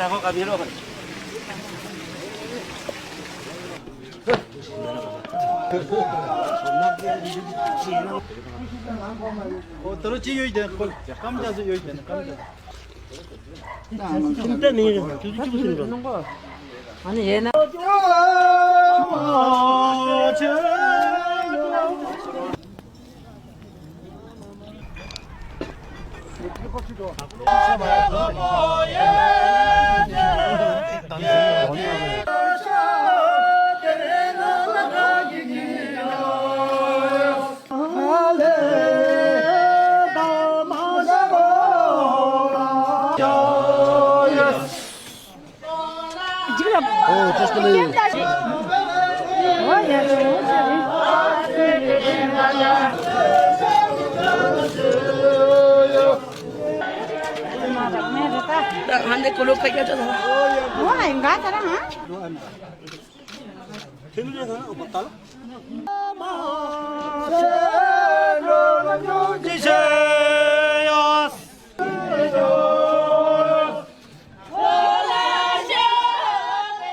ako kabiro kan. 떨어지 여기 돼. 감자도 여기 되네. 감자. 진짜 네. 주는 거. 아니 얘는 Hande coloca ya todo. Wah, enggak sekarang, ha? Family ka na o patala?